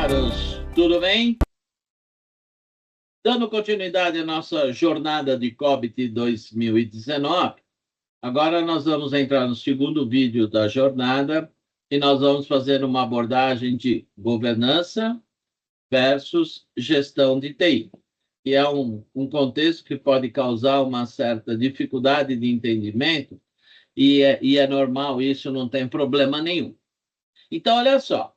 caros, tudo bem? Dando continuidade à nossa jornada de COBIT 2019, agora nós vamos entrar no segundo vídeo da jornada e nós vamos fazer uma abordagem de governança versus gestão de TI, que é um contexto que pode causar uma certa dificuldade de entendimento e é normal, isso não tem problema nenhum. Então, olha só.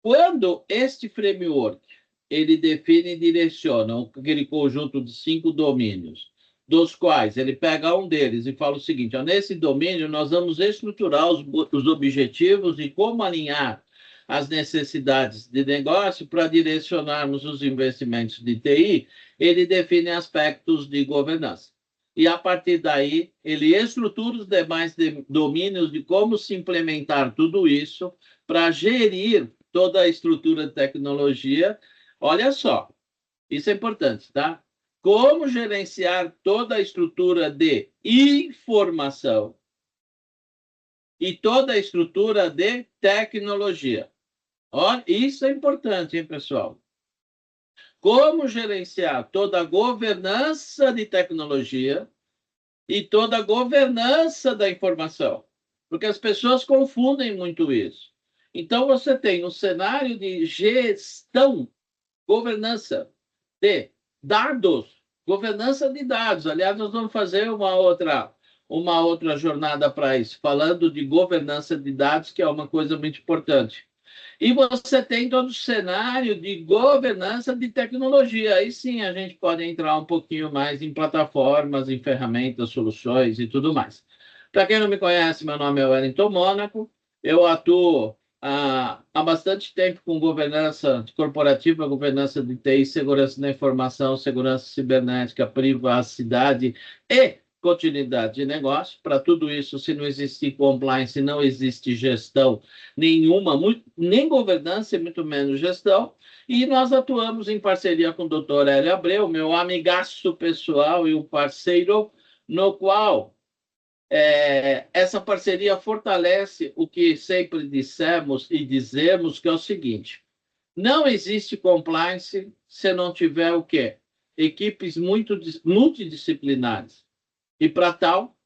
Quando este framework ele define e direciona aquele conjunto de 5 domínios, dos quais ele pega um deles e fala o seguinte: ó, nesse domínio nós vamos estruturar os objetivos e como alinhar as necessidades de negócio para direcionarmos os investimentos de TI, ele define aspectos de governança. E, a partir daí, ele estrutura os demais domínios de como se implementar tudo isso para gerir toda a estrutura de tecnologia. Olha só, isso é importante, tá? Como gerenciar toda a estrutura de informação e toda a estrutura de tecnologia. Olha, isso é importante, hein, pessoal? Como gerenciar toda a governança de tecnologia e toda a governança da informação. Porque as pessoas confundem muito isso. Então, você tem um cenário de gestão, governança de dados, governança de dados. Aliás, nós vamos fazer uma outra jornada para isso, falando de governança de dados, que é uma coisa muito importante. E você tem todo o cenário de governança de tecnologia. Aí sim a gente pode entrar um pouquinho mais em plataformas, em ferramentas, soluções e tudo mais. Para quem não me conhece, meu nome é Wellington Mônaco. Eu atuo há bastante tempo com governança corporativa, governança de TI, segurança da informação, segurança cibernética, privacidade e continuidade de negócio. Para tudo isso, se não existir compliance, não existe gestão nenhuma, nem governança e muito menos gestão. E nós atuamos em parceria com o Dr. Hélio Abreu, meu amigaço pessoal e um parceiro, no qual essa parceria fortalece o que sempre dissemos e dizemos, que é o seguinte: não existe compliance se não tiver o quê? Equipes multidisciplinares. E para tal,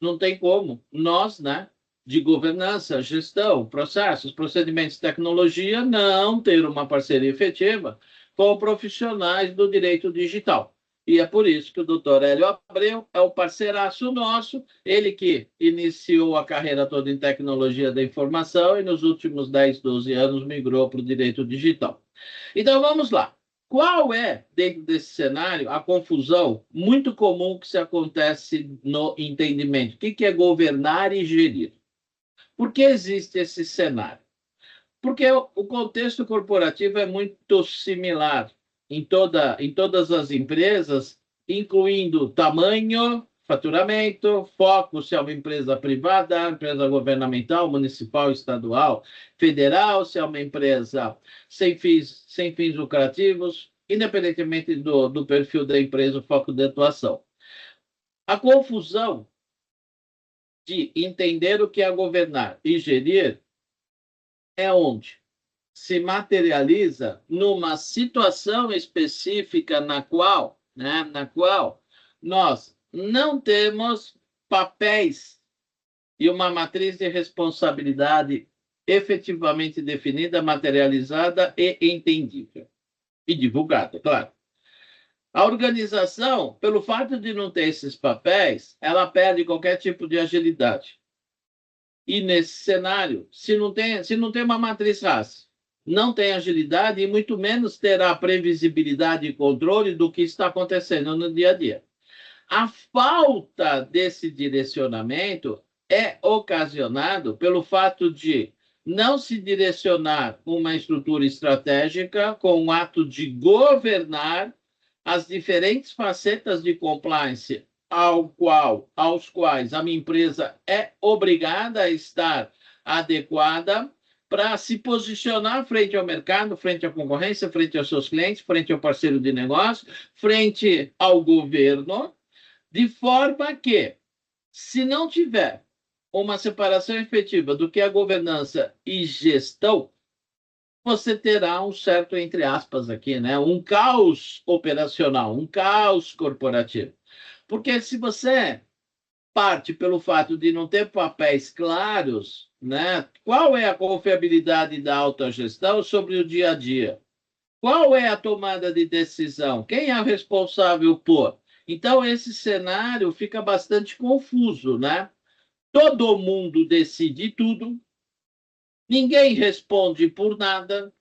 não tem como nós, né, de governança, gestão, processos, procedimentos, tecnologia, não ter uma parceria efetiva com profissionais do direito digital. E é por isso que o doutor Hélio Abreu é o parceiraço nosso, ele que iniciou a carreira toda em tecnologia da informação e nos últimos 10, 12 anos migrou para o direito digital. Então, vamos lá. Qual é, dentro desse cenário, a confusão muito comum que se acontece no entendimento? O que é governar e gerir? Por que existe esse cenário? Porque o contexto corporativo é muito similar em todas as empresas, incluindo tamanho, faturamento, foco, se é uma empresa privada, empresa governamental, municipal, estadual, federal, se é uma empresa sem fins lucrativos, independentemente do perfil da empresa, o foco de atuação. A confusão de entender o que é governar e gerir é onde se materializa numa situação específica na qual nós não temos papéis e uma matriz de responsabilidade efetivamente definida, materializada e entendível. E divulgada, claro. A organização, pelo fato de não ter esses papéis, ela perde qualquer tipo de agilidade. E nesse cenário, se não tem uma matriz RAS, não tem agilidade e muito menos terá previsibilidade e controle do que está acontecendo no dia a dia. A falta desse direcionamento é ocasionado pelo fato de não se direcionar uma estrutura estratégica com o ato de governar as diferentes facetas de compliance aos quais a minha empresa é obrigada a estar adequada para se posicionar frente ao mercado, frente à concorrência, frente aos seus clientes, frente ao parceiro de negócio, frente ao governo, de forma que, se não tiver uma separação efetiva do que é governança e gestão, você terá um certo, entre aspas, aqui, né? Um caos operacional, um caos corporativo. Porque se você parte pelo fato de não ter papéis claros, né? Qual é a confiabilidade da autogestão sobre o dia a dia? Qual é a tomada de decisão? Quem é o responsável por? Então, esse cenário fica bastante confuso, né? Todo mundo decide tudo, ninguém responde por nada.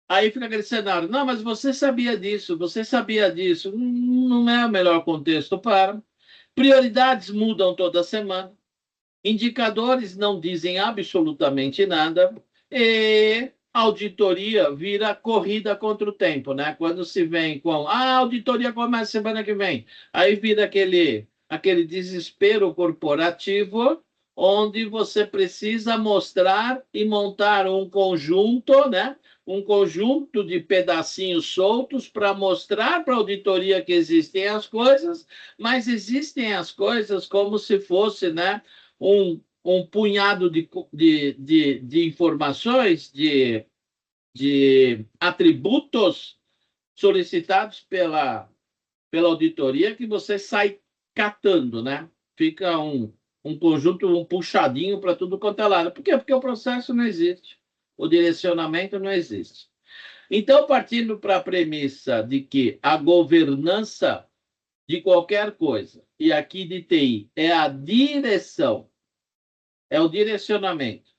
Aí fica aquele cenário, não, mas você sabia disso, você sabia disso. Não é o melhor contexto para. Prioridades mudam toda semana. Indicadores não dizem absolutamente nada e a auditoria vira corrida contra o tempo, né? Quando se vem com a auditoria começa semana que vem, aí vira aquele desespero corporativo onde você precisa mostrar e montar um conjunto, né? Um conjunto de pedacinhos soltos para mostrar para a auditoria que existem as coisas, mas existem as coisas como se fosse, né? Um punhado de informações, de atributos solicitados pela auditoria que você sai catando, né? Fica um conjunto, um puxadinho para tudo quanto é lado. Por quê? Porque o processo não existe, o direcionamento não existe. Então, partindo para a premissa de que a governança de qualquer coisa, e aqui de TI, é a direção, é o direcionamento.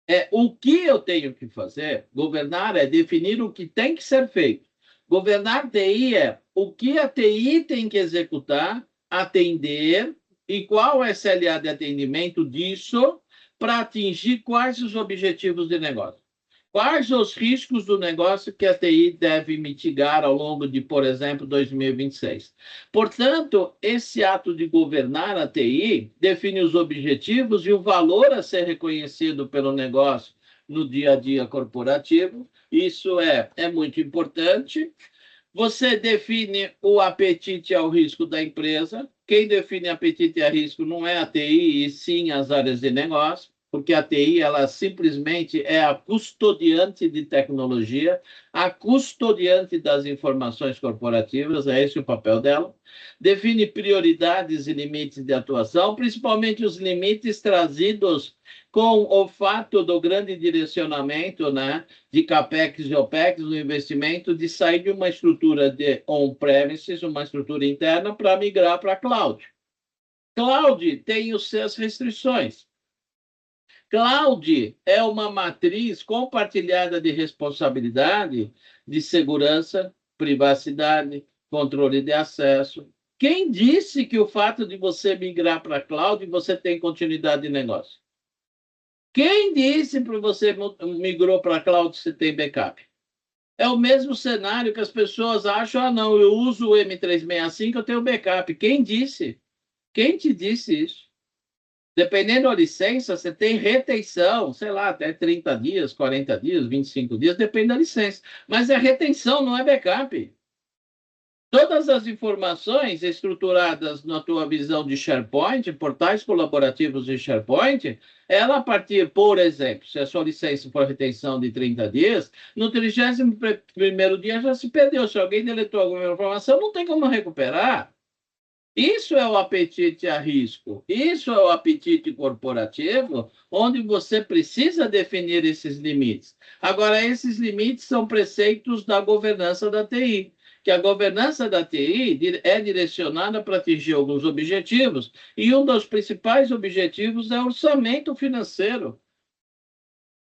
É o que eu tenho que fazer. Governar é definir o que tem que ser feito. Governar TI é o que a TI tem que executar, atender e qual o SLA de atendimento disso para atingir quais os objetivos de negócio. Quais os riscos do negócio que a TI deve mitigar ao longo de, por exemplo, 2026? Portanto, esse ato de governar a TI define os objetivos e o valor a ser reconhecido pelo negócio no dia a dia corporativo. Isso é muito importante. Você define o apetite ao risco da empresa. Quem define apetite a risco não é a TI, e sim as áreas de negócio, porque a TI ela simplesmente é a custodiante de tecnologia, a custodiante das informações corporativas, é esse o papel dela. Define prioridades e limites de atuação, principalmente os limites trazidos com o fato do grande direcionamento, né, de CAPEX e OPEX no investimento, de sair de uma estrutura de on-premises, uma estrutura interna, para migrar para a cloud. Cloud tem as suas restrições. Cloud é uma matriz compartilhada de responsabilidade, de segurança, privacidade, controle de acesso. Quem disse que o fato de você migrar para a cloud você tem continuidade de negócio? Quem disse para você migrou para a cloud você tem backup? É o mesmo cenário que as pessoas acham, ah, não, eu uso o M365, eu tenho backup. Quem disse? Quem te disse isso? Dependendo da licença, você tem retenção, sei lá, até 30 dias, 40 dias, 25 dias, depende da licença. Mas é retenção, não é backup. Todas as informações estruturadas na tua visão de SharePoint, portais colaborativos de SharePoint, ela a partir, por exemplo, se a sua licença for retenção de 30 dias, no 31º dia já se perdeu. Se alguém deletou alguma informação, não tem como recuperar. Isso é o apetite a risco. Isso é o apetite corporativo, onde você precisa definir esses limites. Agora, esses limites são preceitos da governança da TI, que a governança da TI é direcionada para atingir alguns objetivos, e um dos principais objetivos é o orçamento financeiro.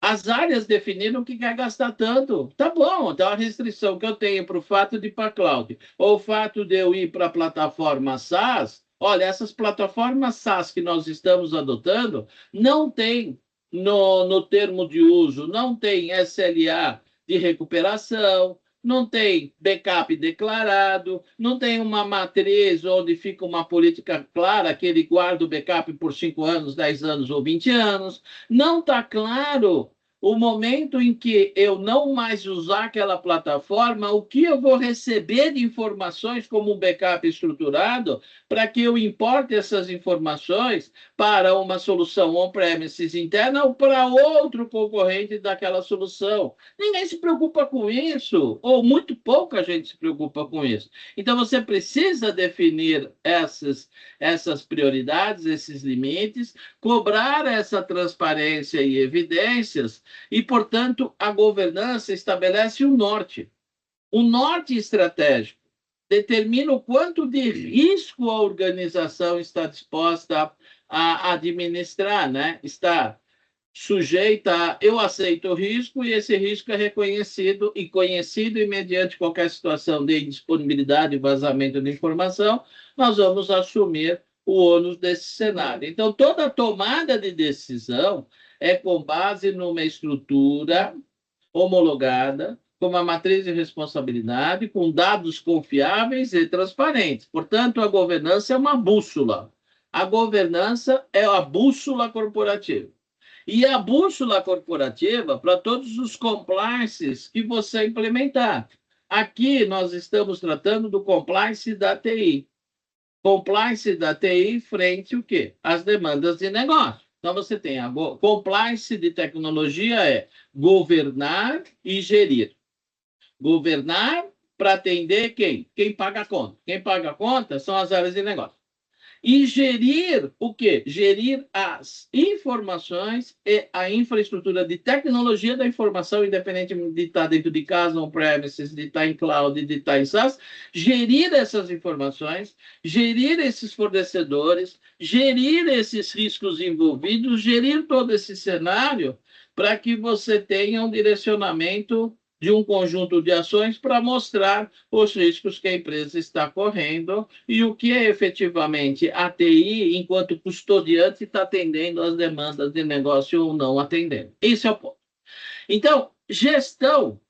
As áreas definiram que quer gastar tanto. Tá bom, então a restrição que eu tenho para o fato de ir para a cloud, ou o fato de eu ir para a plataforma SaaS, olha, essas plataformas SaaS que nós estamos adotando não tem no termo de uso, não tem SLA de recuperação, não tem backup declarado, não tem uma matriz onde fica uma política clara que ele guarda o backup por 5 anos, 10 anos ou 20 anos. Não está claro o momento em que eu não mais usar aquela plataforma, o que eu vou receber de informações como um backup estruturado para que eu importe essas informações para uma solução on-premises interna ou para outro concorrente daquela solução. Ninguém se preocupa com isso, ou muito pouca gente se preocupa com isso. Então, você precisa definir essas prioridades, esses limites, cobrar essa transparência e evidências, e, portanto, a governança estabelece o norte. O norte estratégico determina o quanto de risco a organização está disposta a administrar, né? Está sujeita a eu aceito o risco e esse risco é reconhecido e conhecido e mediante qualquer situação de indisponibilidade e vazamento de informação, nós vamos assumir o ônus desse cenário. Então, toda tomada de decisão é com base numa estrutura homologada, com uma matriz de responsabilidade, com dados confiáveis e transparentes. Portanto, a governança é uma bússola. A governança é a bússola corporativa. E a bússola corporativa para todos os compliances que você implementar. Aqui nós estamos tratando do compliance da TI. Compliance da TI frente o quê? Às demandas de negócio. Então, você tem a compliance de tecnologia é governar e gerir. Governar para atender quem? Quem paga a conta. Quem paga a conta são as áreas de negócio. E gerir o quê? Gerir as informações e a infraestrutura de tecnologia da informação, independente de estar dentro de casa, on-premises, de estar em cloud, de estar em SaaS, gerir essas informações, gerir esses fornecedores, gerir esses riscos envolvidos, gerir todo esse cenário para que você tenha um direcionamento de um conjunto de ações para mostrar os riscos que a empresa está correndo e o que é efetivamente a TI, enquanto custodiante, está atendendo às demandas de negócio ou não atendendo. Esse é o ponto. Então, gestão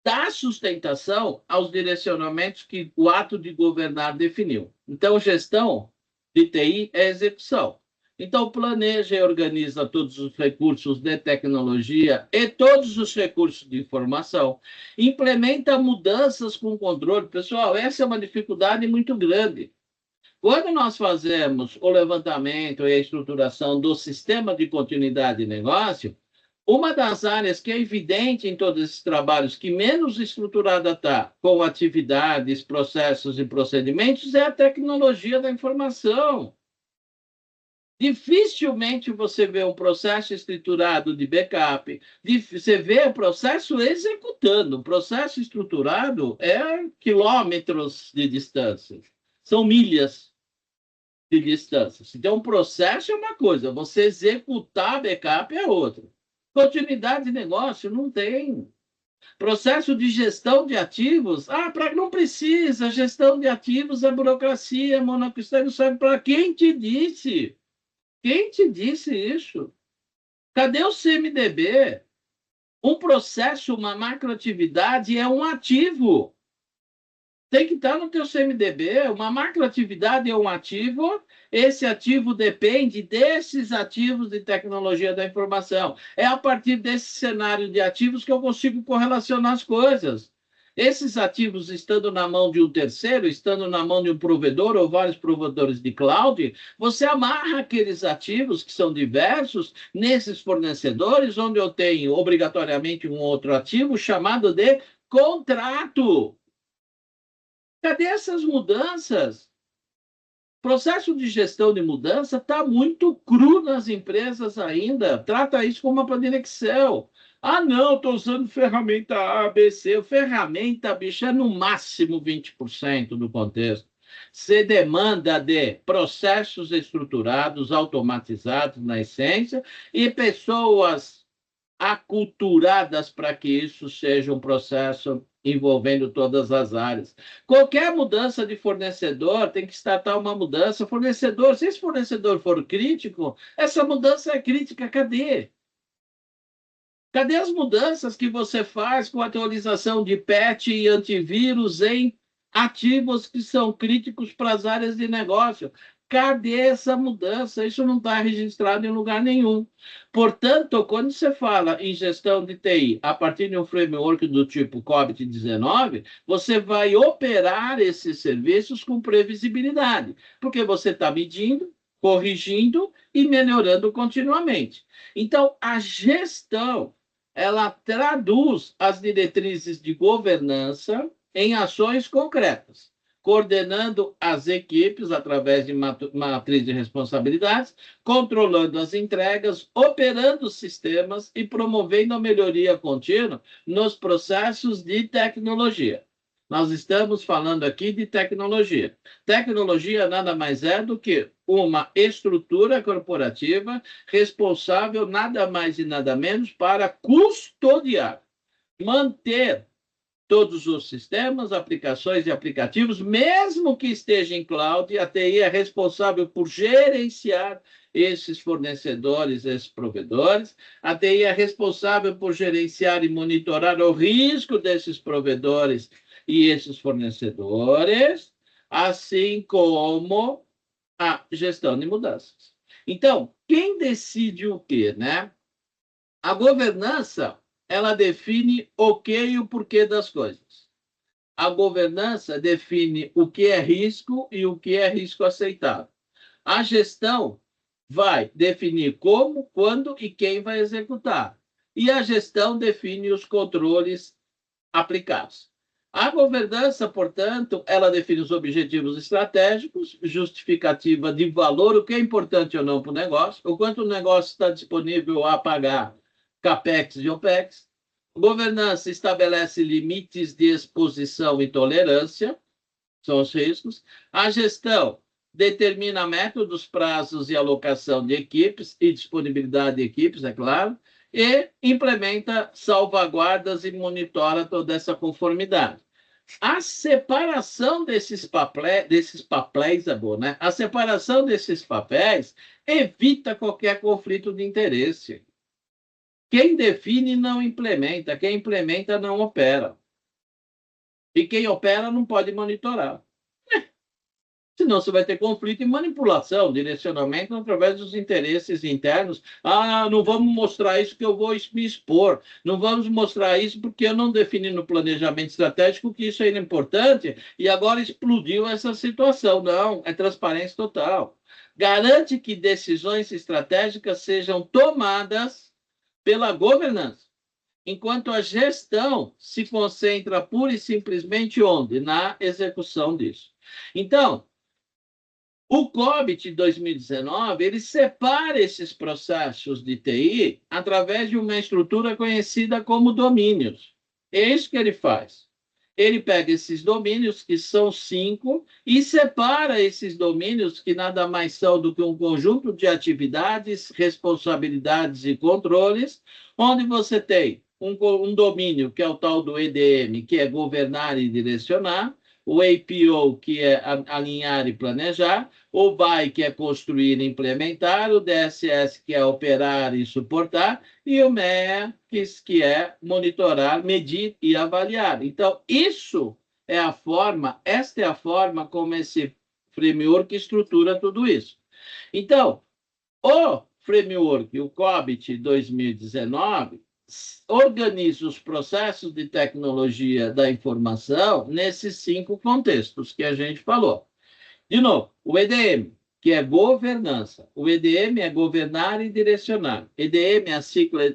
dá sustentação aos direcionamentos que o ato de governar definiu. Então, gestão de TI é execução. Então, planeja e organiza todos os recursos de tecnologia e todos os recursos de informação. Implementa mudanças com controle. Pessoal, essa é uma dificuldade muito grande. Quando nós fazemos o levantamento e a estruturação do sistema de continuidade de negócio, uma das áreas que é evidente em todos esses trabalhos que menos estruturada está, com atividades, processos e procedimentos, é a tecnologia da informação. Dificilmente você vê um processo estruturado de backup, você vê o processo executando. O processo estruturado é quilômetros de distância, são milhas de distância. Então, o processo é uma coisa, você executar backup é outra. Continuidade de negócio não tem. Processo de gestão de ativos, não precisa, gestão de ativos é burocracia, monocristã, não sabe para quem te disse. Quem te disse isso? Cadê o CMDB? Um processo, uma macroatividade é um ativo. Tem que estar no teu CMDB. Uma macroatividade é um ativo. Esse ativo depende desses ativos de tecnologia da informação. É a partir desse cenário de ativos que eu consigo correlacionar as coisas. Esses ativos estando na mão de um terceiro, estando na mão de um provedor ou vários provedores de cloud, você amarra aqueles ativos que são diversos nesses fornecedores, onde eu tenho obrigatoriamente um outro ativo chamado de contrato. Cadê essas mudanças? O processo de gestão de mudança está muito cru nas empresas ainda. Trata isso como uma planilha Excel. Não, estou usando ferramenta A, B, C. Ferramenta, bicho, é no máximo 20% do contexto. Você demanda de processos estruturados, automatizados na essência, e pessoas aculturadas para que isso seja um processo envolvendo todas as áreas. Qualquer mudança de fornecedor tem que startar uma mudança. Fornecedor, se esse fornecedor for crítico, essa mudança é crítica. Cadê? Cadê as mudanças que você faz com atualização de patch e antivírus em ativos que são críticos para as áreas de negócio? Cadê essa mudança? Isso não está registrado em lugar nenhum. Portanto, quando você fala em gestão de TI a partir de um framework do tipo COVID-19, você vai operar esses serviços com previsibilidade, porque você está medindo, corrigindo e melhorando continuamente. Então, a gestão, ela traduz as diretrizes de governança em ações concretas, coordenando as equipes através de matriz de responsabilidades, controlando as entregas, operando os sistemas e promovendo a melhoria contínua nos processos de tecnologia. Nós estamos falando aqui de tecnologia. Tecnologia nada mais é do que uma estrutura corporativa responsável nada mais e nada menos para custodiar, manter todos os sistemas, aplicações e aplicativos, mesmo que esteja em cloud, a TI é responsável por gerenciar esses fornecedores, esses provedores. A TI é responsável por gerenciar e monitorar o risco desses provedores e esses fornecedores, assim como a gestão de mudanças. Então, quem decide o quê, né? A governança, ela define o que e o porquê das coisas. A governança define o que é risco e o que é risco aceitável. A gestão vai definir como, quando e quem vai executar. E a gestão define os controles aplicados. A governança, portanto, ela define os objetivos estratégicos, justificativa de valor, o que é importante ou não para o negócio, o quanto o negócio está disponível a pagar CAPEX e OPEX. Governança estabelece limites de exposição e tolerância, são os riscos. A gestão determina métodos, prazos e alocação de equipes e disponibilidade de equipes, é claro, e implementa salvaguardas e monitora toda essa conformidade. A separação desses papéis é boa, né? A separação desses papéis evita qualquer conflito de interesse. Quem define não implementa, quem implementa não opera. E quem opera não pode monitorar. Senão você vai ter conflito e manipulação, direcionamento através dos interesses internos. Ah, não vamos mostrar isso que eu vou me expor. Não vamos mostrar isso porque eu não defini no planejamento estratégico que isso era importante e agora explodiu essa situação. Não, é transparência total. Garante que decisões estratégicas sejam tomadas pela governança, enquanto a gestão se concentra pura e simplesmente onde? Na execução disso. Então, o COBIT 2019, ele separa esses processos de TI através de uma estrutura conhecida como domínios. É isso que ele faz. Ele pega esses domínios, que são 5, e separa esses domínios, que nada mais são do que um conjunto de atividades, responsabilidades e controles, onde você tem um domínio, que é o tal do EDM, que é governar e direcionar, o APO, que é alinhar e planejar, o BAI, que é construir e implementar, o DSS, que é operar e suportar, e o MEA, que é monitorar, medir e avaliar. Então, esta é a forma como esse framework estrutura tudo isso. Então, o framework, o COBIT 2019, organiza os processos de tecnologia da informação nesses 5 contextos que a gente falou. De novo, o EDM, que é governança. O EDM é governar e direcionar. EDM,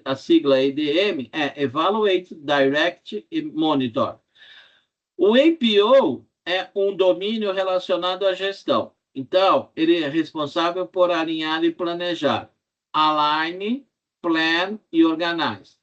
a sigla EDM é Evaluate, Direct e Monitor. O APO é um domínio relacionado à gestão. Então, ele é responsável por alinhar e planejar. Align, Plan e Organize.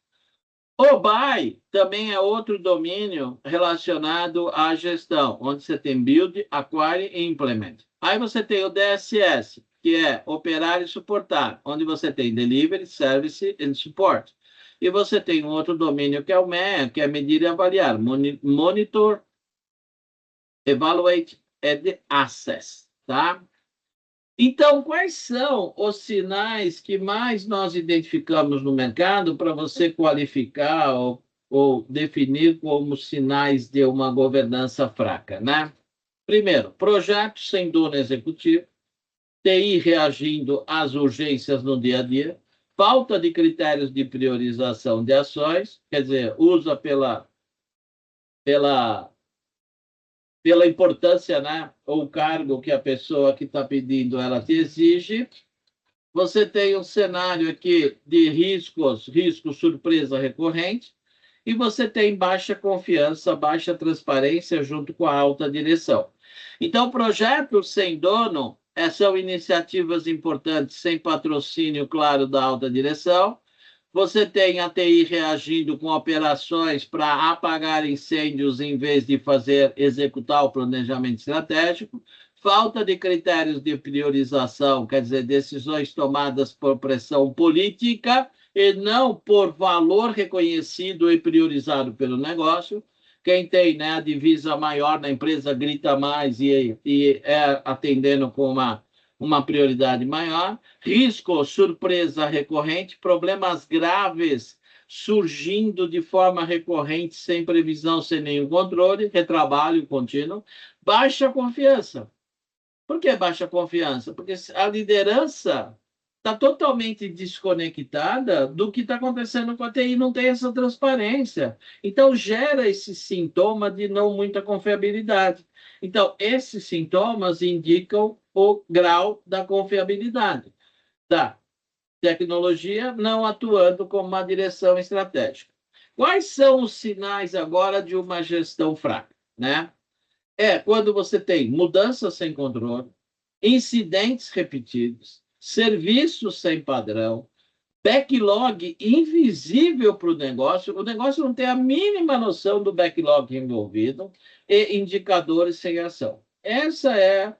O BAI também é outro domínio relacionado à gestão, onde você tem Build, Acquire e Implement. Aí você tem o DSS, que é operar e suportar, onde você tem Delivery, Service and Support. E você tem um outro domínio que é o MEA, que é medir e avaliar, Monitor, Evaluate and Assess, tá? Então, quais são os sinais que mais nós identificamos no mercado para você qualificar ou definir como sinais de uma governança fraca, né? Primeiro, projetos sem dono executivo. TI reagindo às urgências no dia a dia, falta de critérios de priorização de ações, quer dizer, usa pela, pela importância, né, ou cargo que a pessoa que está pedindo ela te exige. Você tem um cenário aqui de risco surpresa recorrente, e você tem baixa confiança, baixa transparência junto com a alta direção. Então, projetos sem dono são iniciativas importantes sem patrocínio claro da alta direção. Você tem a TI reagindo com operações para apagar incêndios em vez de executar o planejamento estratégico. Falta de critérios de priorização, quer dizer, decisões tomadas por pressão política e não por valor reconhecido e priorizado pelo negócio. Quem tem, né, a divisa maior na empresa grita mais e é atendendo com uma prioridade maior. Risco, surpresa recorrente, problemas graves surgindo de forma recorrente, sem previsão, sem nenhum controle, retrabalho contínuo. Baixa confiança. Por que baixa confiança? Porque a liderança está totalmente desconectada do que está acontecendo com a TI, não tem essa transparência. Então, gera esse sintoma de não muita confiabilidade. Então, esses sintomas indicam o grau da confiabilidade da tecnologia não atuando como uma direção estratégica. Quais são os sinais agora de uma gestão fraca, né? Quando você tem mudanças sem controle, incidentes repetidos, serviços sem padrão, backlog invisível para o negócio não tem a mínima noção do backlog envolvido e indicadores sem ação. Essa é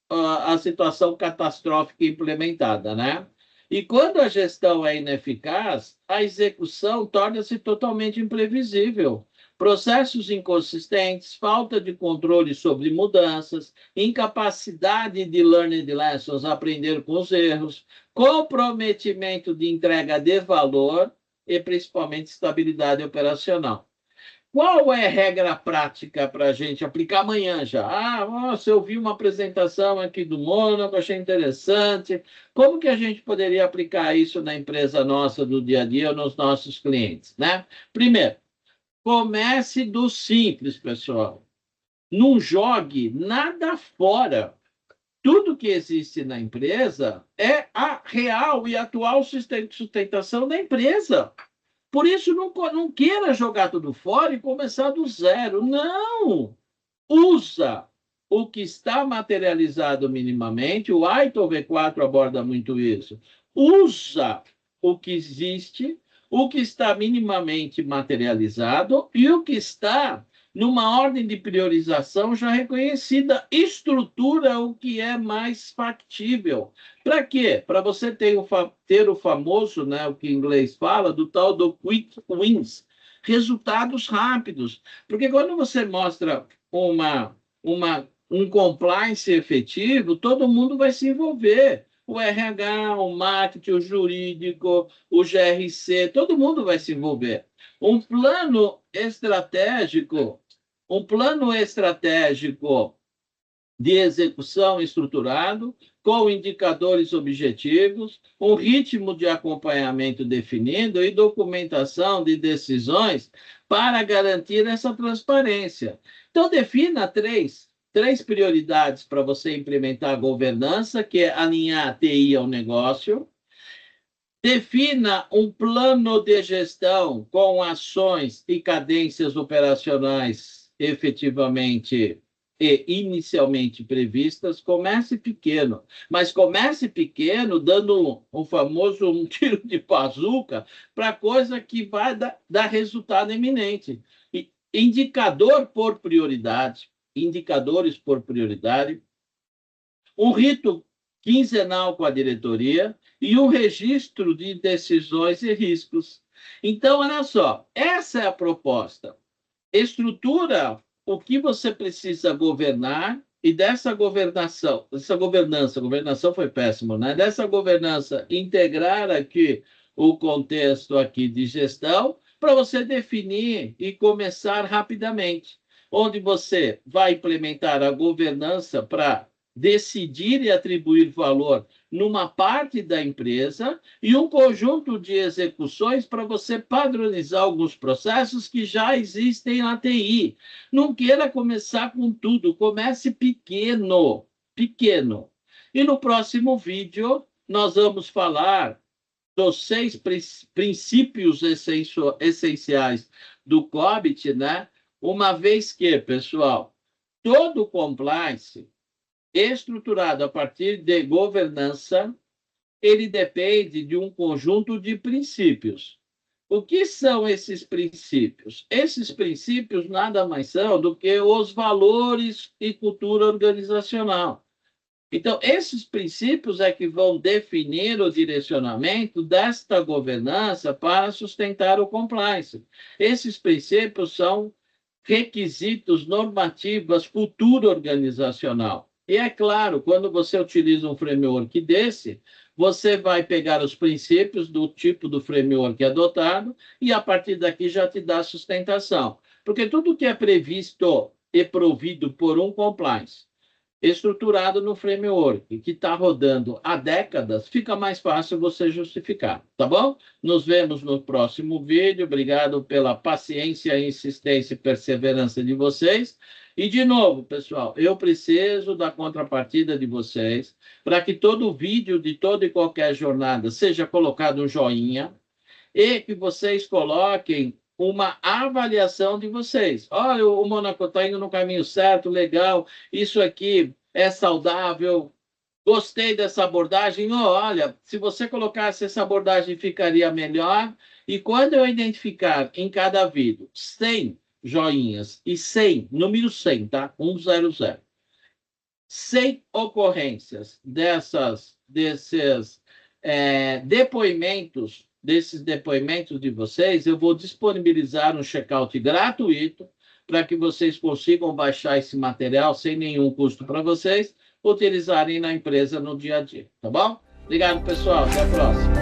a situação catastrófica implementada, né? E quando a gestão é ineficaz, a execução torna-se totalmente imprevisível. Processos inconsistentes, falta de controle sobre mudanças, incapacidade de learning lessons, aprender com os erros, comprometimento de entrega de valor e, principalmente, estabilidade operacional. Qual é a regra prática para a gente aplicar amanhã já? Nossa, eu vi uma apresentação aqui do Mônaco, achei interessante. Como que a gente poderia aplicar isso na empresa nossa do dia a dia ou nos nossos clientes, né? Primeiro, comece do simples, pessoal. Não jogue nada fora. Tudo que existe na empresa é a real e atual sustentação da empresa. Por isso, não queira jogar tudo fora e começar do zero. Não! Usa o que está materializado minimamente. O ITIL V4 aborda muito isso. Usa o que existe, o que está minimamente materializado e o que está numa ordem de priorização já reconhecida, estrutura o que é mais factível. Para quê? Para você ter o famoso, né, o que em inglês fala, do tal do quick wins, resultados rápidos. Porque quando você mostra um compliance efetivo, todo mundo vai se envolver. O RH, o marketing, o jurídico, o GRC, todo mundo vai se envolver. Um plano estratégico de execução estruturado, com indicadores objetivos, um ritmo de acompanhamento definido e documentação de decisões para garantir essa transparência. Então, defina três prioridades para você implementar a governança, que é alinhar a TI ao negócio. Defina um plano de gestão com ações e cadências operacionais efetivamente e inicialmente previstas. Comece pequeno, mas comece pequeno dando um famoso tiro de bazuca para coisa que vai dar resultado iminente. Indicadores por prioridade, um rito quinzenal com a diretoria e um registro de decisões e riscos. Então, olha só, essa é a proposta. Estrutura o que você precisa governar e dessa governança foi péssimo, né? Dessa governança, integrar aqui o contexto aqui de gestão para você definir e começar rapidamente, onde você vai implementar a governança para decidir e atribuir valor numa parte da empresa e um conjunto de execuções para você padronizar alguns processos que já existem na TI. Não queira começar com tudo, comece pequeno, pequeno. E no próximo vídeo, nós vamos falar dos 6 princípios essenciais do COBIT, né? Uma vez que, pessoal, todo compliance estruturado a partir de governança, ele depende de um conjunto de princípios. O que são esses princípios? Esses princípios nada mais são do que os valores e cultura organizacional. Então, esses princípios é que vão definir o direcionamento desta governança para sustentar o compliance. Esses princípios são requisitos normativos, cultura organizacional. E é claro, quando você utiliza um framework desse, você vai pegar os princípios do tipo do framework adotado e, a partir daqui, já te dá sustentação. Porque tudo que é previsto e provido por um compliance estruturado no framework, que está rodando há décadas, fica mais fácil você justificar, tá bom? Nos vemos no próximo vídeo. Obrigado pela paciência, insistência e perseverança de vocês. E, de novo, pessoal, eu preciso da contrapartida de vocês para que todo vídeo de toda e qualquer jornada seja colocado um joinha e que vocês coloquem uma avaliação de vocês. Olha, o Mônaco está indo no caminho certo, legal, isso aqui é saudável, gostei dessa abordagem. Olha, se você colocasse essa abordagem, ficaria melhor. E quando eu identificar em cada vídeo 100 joinhas e 100, número 100, tá? 100. 100 ocorrências desses depoimentos de vocês, eu vou disponibilizar um checkout gratuito para que vocês consigam baixar esse material sem nenhum custo para vocês, utilizarem na empresa no dia a dia, tá bom? Obrigado, pessoal. Até a próxima.